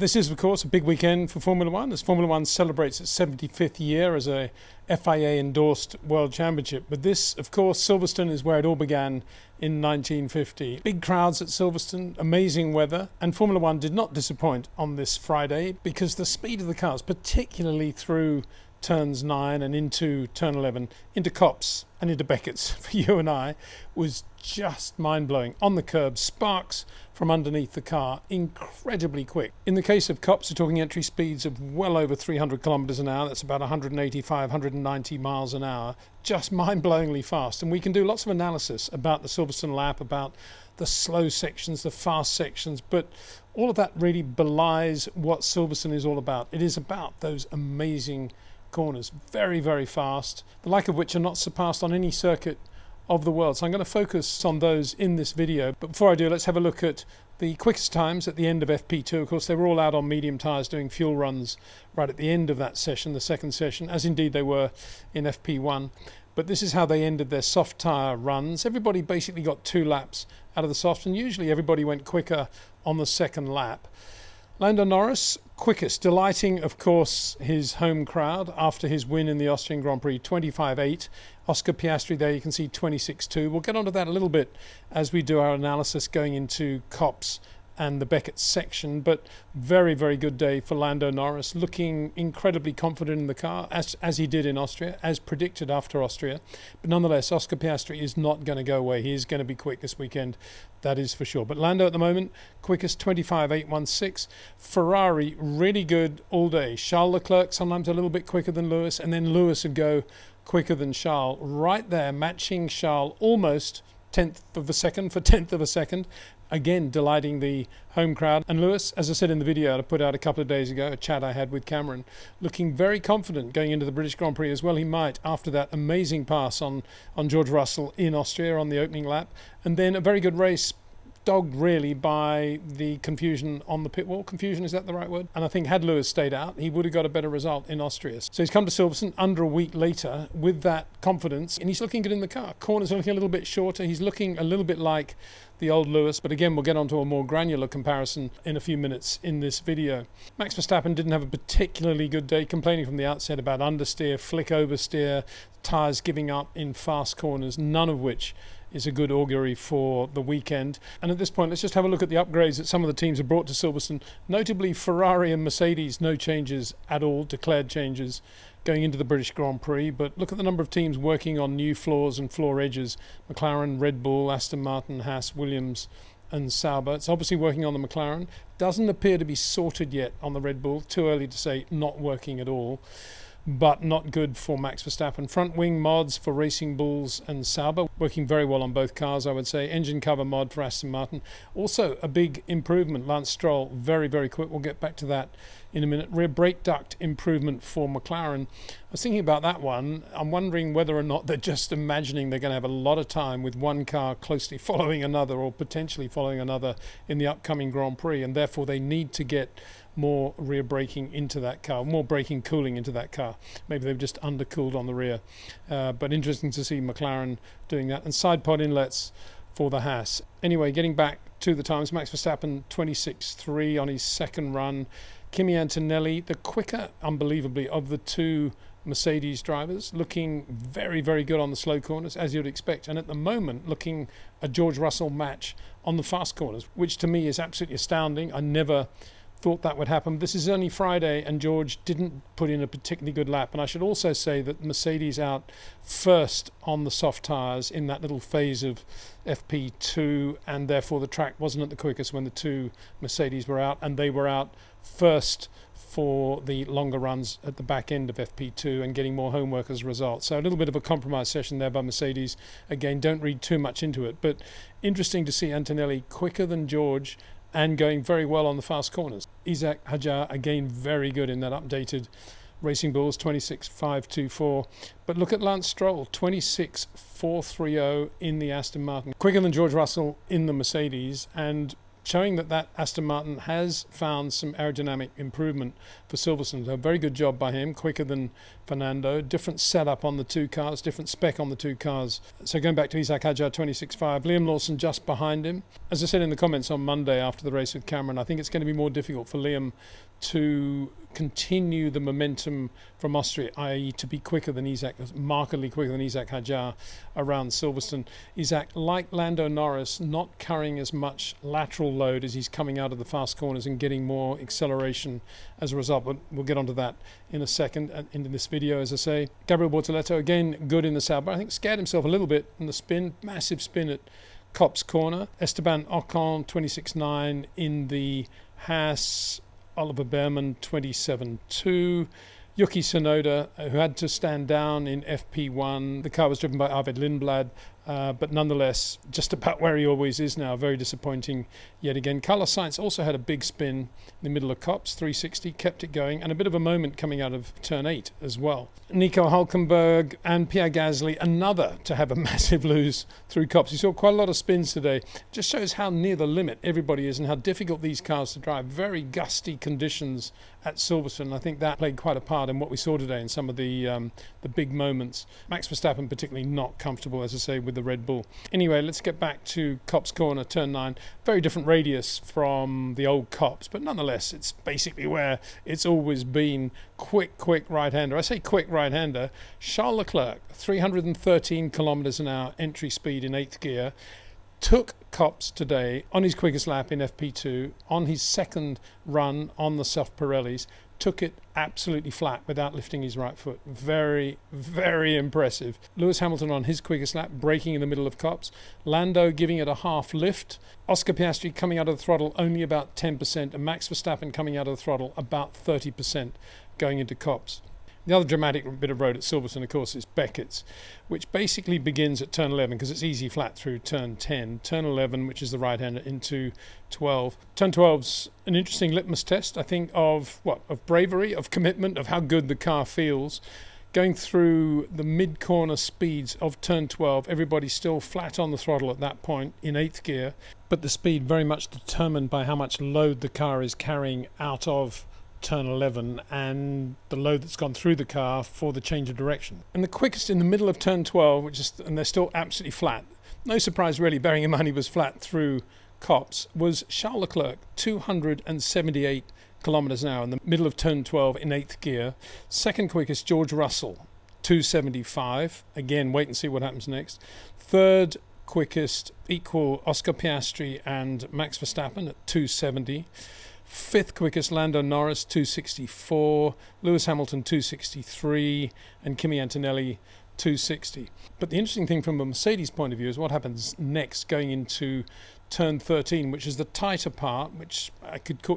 This is, of course, a big weekend for Formula One, as Formula One celebrates its 75th year as a FIA-endorsed World Championship. But this, of course, Silverstone is where it all began in 1950. Big crowds at Silverstone, amazing weather, and Formula One did not disappoint on this Friday because the speed of the cars, particularly through turns 9 and into turn 11, into Copse and into Becketts for you and I, was just mind-blowing. On the curb, sparks from underneath the car, incredibly quick. In the case of Copse, we're talking entry speeds of well over 300 kilometers an hour. That's about 185, 190 miles an hour. Just mind-blowingly fast. And we can do lots of analysis about the Silverstone lap, about the slow sections, the fast sections, but all of that really belies what Silverstone is all about. It is about those amazing corners, very, very fast, the like of which are not surpassed on any circuit of the world. So I'm going to focus on those in this video. But before I do, let's have a look at the quickest times at the end of FP2. Of course, they were all out on medium tyres doing fuel runs right at the end of that session, the second session, as indeed they were in FP1. But this is how they ended their soft tyre runs. Everybody basically got 2 laps out of the soft, and usually everybody went quicker on the second lap. Lando Norris, quickest, delighting, of course, his home crowd after his win in the Austrian Grand Prix, 25.8. Oscar Piastri there, you can see 26.2. We'll get onto that a little bit as we do our analysis going into Copse and the Becketts section, but very, very good day for Lando Norris, looking incredibly confident in the car, as he did in Austria, as predicted after Austria. But nonetheless, Oscar Piastri is not going to go away. He is going to be quick this weekend, that is for sure. But Lando at the moment, quickest, 25.816. Ferrari, really good all day. Charles Leclerc, sometimes a little bit quicker than Lewis, and then Lewis would go quicker than Charles. Right there, matching Charles almost 10th of a second for 10th of a second. Again, delighting the home crowd. And Lewis, as I said in the video I put out a couple of days ago, a chat I had with Cameron, looking very confident going into the British Grand Prix as well. He might after that amazing pass on George Russell in Austria on the opening lap. And then a very good race, dogged really by the confusion on the pit wall. Confusion, is that the right word? And I think had Lewis stayed out, he would have got a better result in Austria. So he's come to Silverstone under a week later with that confidence, and he's looking good in the car. Corners are looking a little bit shorter. He's looking a little bit like the old Lewis, but again, we'll get onto a more granular comparison in a few minutes in this video. Max Verstappen didn't have a particularly good day, complaining from the outset about understeer, flick oversteer, tyres giving up in fast corners, none of which is a good augury for the weekend. And at this point, let's just have a look at the upgrades that some of the teams have brought to Silverstone. Notably, Ferrari and Mercedes, no changes at all, declared changes going into the British Grand Prix. But look at the number of teams working on new floors and floor edges. McLaren, Red Bull, Aston Martin, Haas, Williams and Sauber. It's obviously working on the McLaren. Doesn't appear to be sorted yet on the Red Bull. Too early to say not working at all, but not good for Max Verstappen. Front wing mods for Racing Bulls and Sauber, working very well on both cars, I would say. Engine cover mod for Aston Martin. Also a big improvement, Lance Stroll, very, very quick. We'll get back to that in a minute. Rear brake duct improvement for McLaren. I was thinking about that one. I'm wondering whether or not they're just imagining they're going to have a lot of time with one car closely following another or potentially following another in the upcoming Grand Prix, and therefore they need to get more rear braking into that car, more braking cooling into that car. Maybe they've just undercooled on the rear. But interesting to see McLaren doing that. And side pod inlets for the Haas. Anyway, getting back to the times, Max Verstappen 26.3 on his second run. Kimi Antonelli, the quicker, unbelievably, of the two Mercedes drivers, looking very, very good on the slow corners, as you'd expect. And at the moment, looking a George Russell match on the fast corners, which to me is absolutely astounding. I never thought that would happen. This is only Friday and George didn't put in a particularly good lap. And I should also say that Mercedes out first on the soft tyres in that little phase of FP2, and therefore the track wasn't at the quickest when the two Mercedes were out, and they were out first for the longer runs at the back end of FP2 and getting more homework as a result. So a little bit of a compromise session there by Mercedes. Again, don't read too much into it, but interesting to see Antonelli quicker than George and going very well on the fast corners. Isaac Hadjar, again, very good in that updated Racing Bulls, 26.524. But look at Lance Stroll, 26.430 in the Aston Martin. Quicker than George Russell in the Mercedes, and showing that Aston Martin has found some aerodynamic improvement for Silverstone. So a very good job by him, quicker than Fernando, different setup on the two cars, different spec on the two cars. So going back to Isaac Hadjar 26.5, Liam Lawson just behind him. As I said in the comments on Monday after the race with Cameron, I think it's going to be more difficult for Liam to continue the momentum from Austria, i.e. to be quicker than Isaac, markedly quicker than Isaac Hadjar around Silverstone. Isaac, like Lando Norris, not carrying as much lateral load as he's coming out of the fast corners and getting more acceleration as a result. But we'll get onto that in a second in this video, as I say. Gabriel Bortoleto, again, good in the Sauber. I think scared himself a little bit in the spin, massive spin at Copse Corner. Esteban Ocon, 26.9 in the Haas. Oliver Behrman, 27.2. Yuki Tsunoda, who had to stand down in FP1. The car was driven by Arvid Lindblad, but nonetheless, just about where he always is now. Very disappointing yet again. Carlos Sainz also had a big spin in the middle of Copse, 360, kept it going, and a bit of a moment coming out of turn 8 as well. Nico Hülkenberg and Pierre Gasly, another to have a massive lose through Copse. You saw quite a lot of spins today. Just shows how near the limit everybody is and how difficult these cars to drive. Very gusty conditions at Silverstone. I think that played quite a part in what we saw today in some of the big moments. Max Verstappen particularly not comfortable, as I say, with the Red Bull. Anyway, let's get back to Copse Corner, turn 9. Very different radius from the old Copse, but nonetheless, it's basically where it's always been. Quick right-hander. I say quick right-hander. Charles Leclerc, 313 kilometers an hour entry speed in 8th gear. Took Copse today on his quickest lap in FP2, on his second run on the soft Pirellis, took it absolutely flat without lifting his right foot. Very, very impressive. Lewis Hamilton on his quickest lap, braking in the middle of Copse. Lando giving it a half lift. Oscar Piastri coming out of the throttle only about 10%, and Max Verstappen coming out of the throttle about 30% going into Copse. The other dramatic bit of road at Silverstone, of course, is Becketts, which basically begins at turn 11 because it's easy flat through turn 10. Turn 11, which is the right-hander, into 12. Turn 12's an interesting litmus test, I think, of bravery, of commitment, of how good the car feels. Going through the mid-corner speeds of turn 12, everybody's still flat on the throttle at that point in 8th gear, but the speed very much determined by how much load the car is carrying out of turn 11 and the load that's gone through the car for the change of direction. And the quickest in the middle of turn 12, and they're still absolutely flat. No surprise really, bearing in mind he was flat through Copse, was Charles Leclerc, 278 kilometers an hour in the middle of turn 12 in 8th gear. Second quickest, George Russell, 275. Again, wait and see what happens next. Third quickest, equal Oscar Piastri and Max Verstappen at 270. Fifth quickest, Lando Norris, 264, Lewis Hamilton, 263, and Kimi Antonelli, 260. But the interesting thing from a Mercedes point of view is what happens next going into turn 13, which is the tighter part, which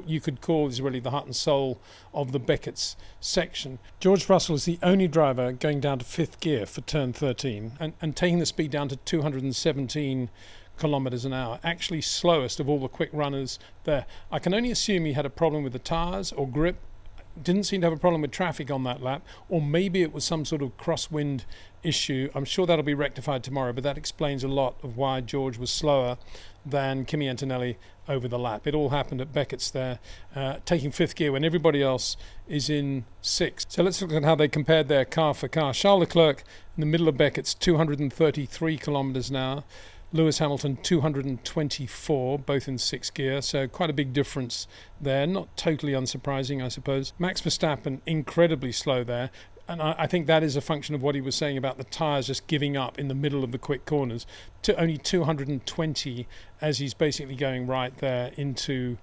you could call is really the heart and soul of the Becketts section. George Russell is the only driver going down to 5th gear for turn 13 and taking the speed down to 217 kilometers an hour, actually slowest of all the quick runners there. I can only assume he had a problem with the tires or grip. Didn't seem to have a problem with traffic on that lap, or maybe it was some sort of crosswind issue. I'm sure that'll be rectified tomorrow, but that explains a lot of why George was slower than Kimi Antonelli over the lap. It all happened at Becketts there, taking 5th gear when everybody else is in 6th. So let's look at how they compared their car for car. Charles Leclerc in the middle of Becketts, 233 kilometers an hour. Lewis Hamilton, 224, both in 6th gear, so quite a big difference there. Not totally unsurprising, I suppose. Max Verstappen, incredibly slow there, and I think that is a function of what he was saying about the tyres just giving up in the middle of the quick corners, to only 220 as he's basically going right there into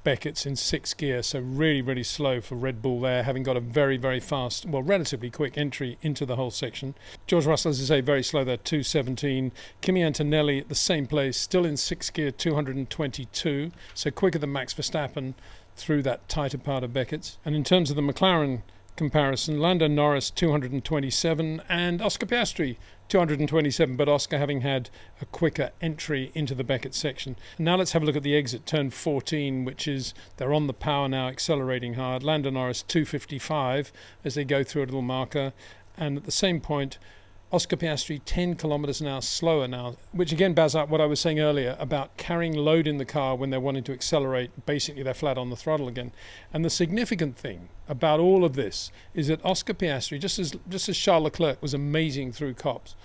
Becketts in 6th gear, so really, really slow for Red Bull there, having got a very, very fast, well, relatively quick entry into the whole section. George Russell, as I say, very slow there, 217. Kimi Antonelli at the same place, still in 6th gear, 222, so quicker than Max Verstappen through that tighter part of Becketts. And in terms of the McLaren comparison, Lando Norris, 227, and Oscar Piastri, 227, but Oscar having had a quicker entry into the Beckett section. And now let's have a look at the exit, turn 14, which is, they're on the power now, accelerating hard. Lando Norris, 255, as they go through a little marker. And at the same point, Oscar Piastri 10 kilometers an hour slower now, which again bears out what I was saying earlier about carrying load in the car when they're wanting to accelerate. Basically, they're flat on the throttle again. And the significant thing about all of this is that Oscar Piastri, just as Charles Leclerc was amazing through Copse,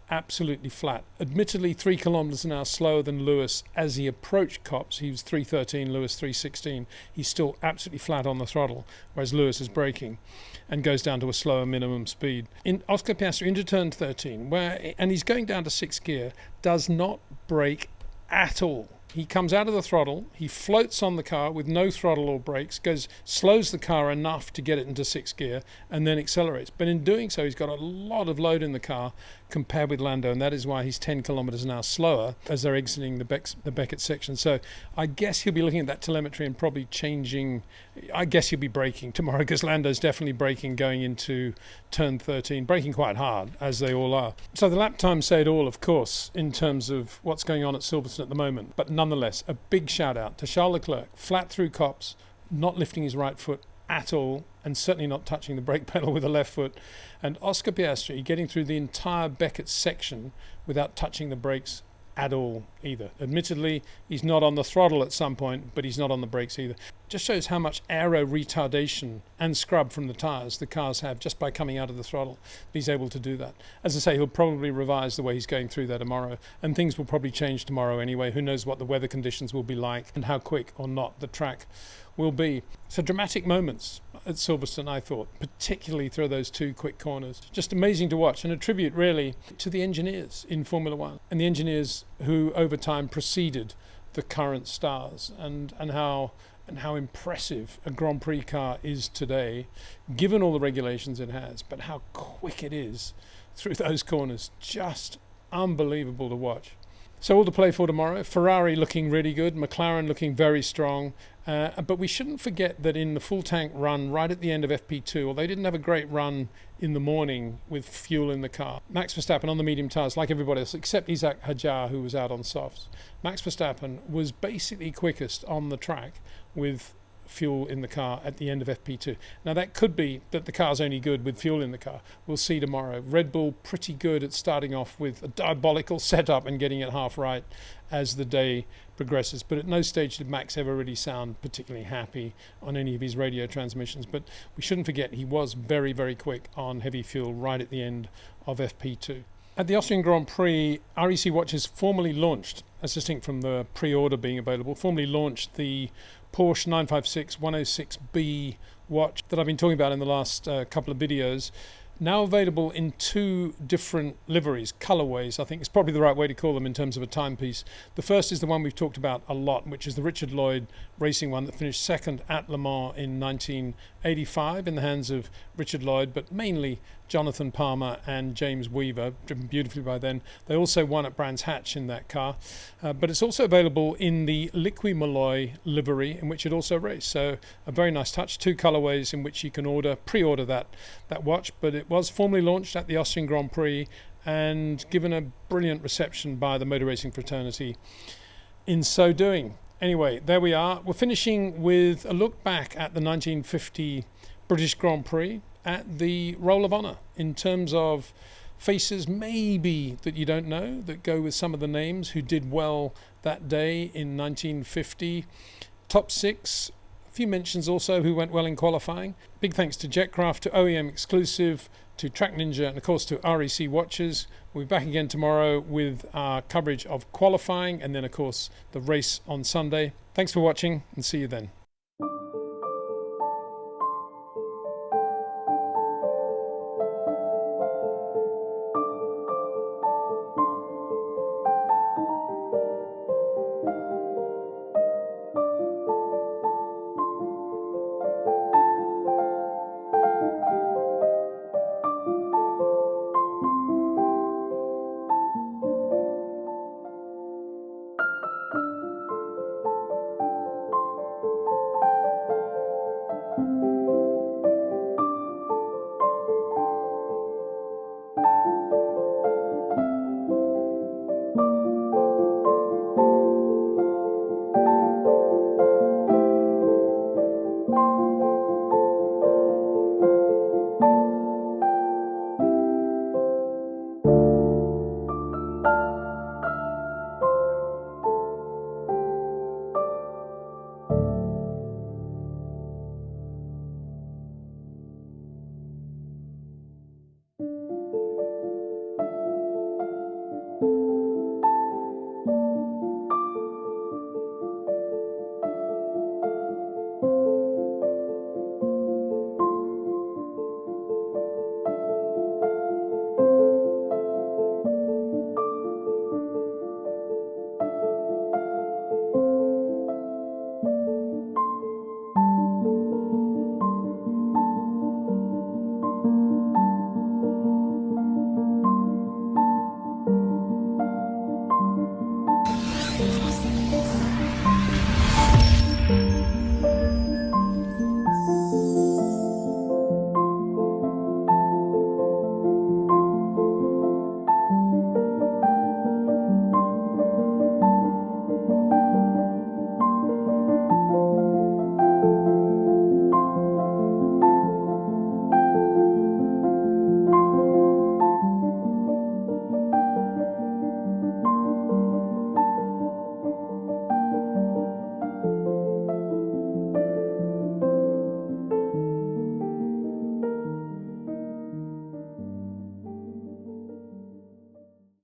absolutely flat. Admittedly, 3 kilometers an hour slower than Lewis as he approached Copse. He was 3:13, Lewis 3:16. He's still absolutely flat on the throttle, whereas Lewis is braking and goes down to a slower minimum speed. In Oscar Piastri into turn 13, and he's going down to 6th gear, does not brake at all. He comes out of the throttle, he floats on the car with no throttle or brakes, slows the car enough to get it into 6th gear, and then accelerates. But in doing so, he's got a lot of load in the car compared with Lando, and that is why he's 10 kilometers an hour slower as they're exiting the Becketts section. So I guess he'll be looking at that telemetry and probably changing. I guess he'll be braking tomorrow, because Lando's definitely braking going into turn 13, braking quite hard, as they all are. So the lap times say it all, of course, in terms of what's going on at Silverstone at the moment. But nonetheless, a big shout out to Charles Leclerc, flat through Copse, not lifting his right foot at all, and certainly not touching the brake pedal with the left foot. And Oscar Piastri getting through the entire Becketts section without touching the brakes at all either. Admittedly, he's not on the throttle at some point, but he's not on the brakes either. Just shows how much aero retardation and scrub from the tyres the cars have just by coming out of the throttle. He's able to do that. As I say, he'll probably revise the way he's going through there tomorrow, and things will probably change tomorrow anyway. Who knows what the weather conditions will be like and how quick or not the track will be. So dramatic moments at Silverstone, I thought, particularly through those 2 quick corners. Just amazing to watch, and a tribute really to the engineers in Formula One, and the engineers who over time preceded the current stars, and how impressive a Grand Prix car is today, given all the regulations it has, but how quick it is through those corners. Just unbelievable to watch. So all to play for tomorrow. Ferrari looking really good, McLaren looking very strong, but we shouldn't forget that in the full tank run right at the end of FP2, although they didn't have a great run in the morning with fuel in the car, Max Verstappen on the medium tyres, like everybody else, except Isaac Hadjar, who was out on softs. Max Verstappen was basically quickest on the track with fuel in the car at the end of FP2. Now that could be that the car's only good with fuel in the car. We'll see tomorrow. Red Bull pretty good at starting off with a diabolical setup and getting it half right as the day progresses, but at no stage did Max ever really sound particularly happy on any of his radio transmissions. But we shouldn't forget he was very, very quick on heavy fuel right at the end of FP2. At the Austrian Grand Prix, REC Watches formally launched, as distinct from the pre-order being available, formally launched the Porsche 956 106B watch that I've been talking about in the last couple of videos. Now available in 2 different liveries, colorways, I think is probably the right way to call them in terms of a timepiece. The first is the one we've talked about a lot, which is the Richard Lloyd racing one that finished second at Le Mans in 1985 in the hands of Richard Lloyd, but mainly Jonathan Palmer and James Weaver, driven beautifully by then. They also won at Brands Hatch in that car, but it's also available in the Liqui Moly livery in which it also raced. So a very nice touch, 2 colorways in which you can pre-order that watch, but it was formally launched at the Austrian Grand Prix and given a brilliant reception by the motor racing fraternity in so doing. Anyway, there we are. We're finishing with a look back at the 1950 British Grand Prix at the Roll of Honour in terms of faces maybe that you don't know that go with some of the names who did well that day in 1950. Top 6, a few mentions also who went well in qualifying. Big thanks to Jetcraft, to OEM Exclusive, to Track Ninja, and of course to REC Watches. We'll be back again tomorrow with our coverage of qualifying and then of course the race on Sunday. Thanks for watching and see you then.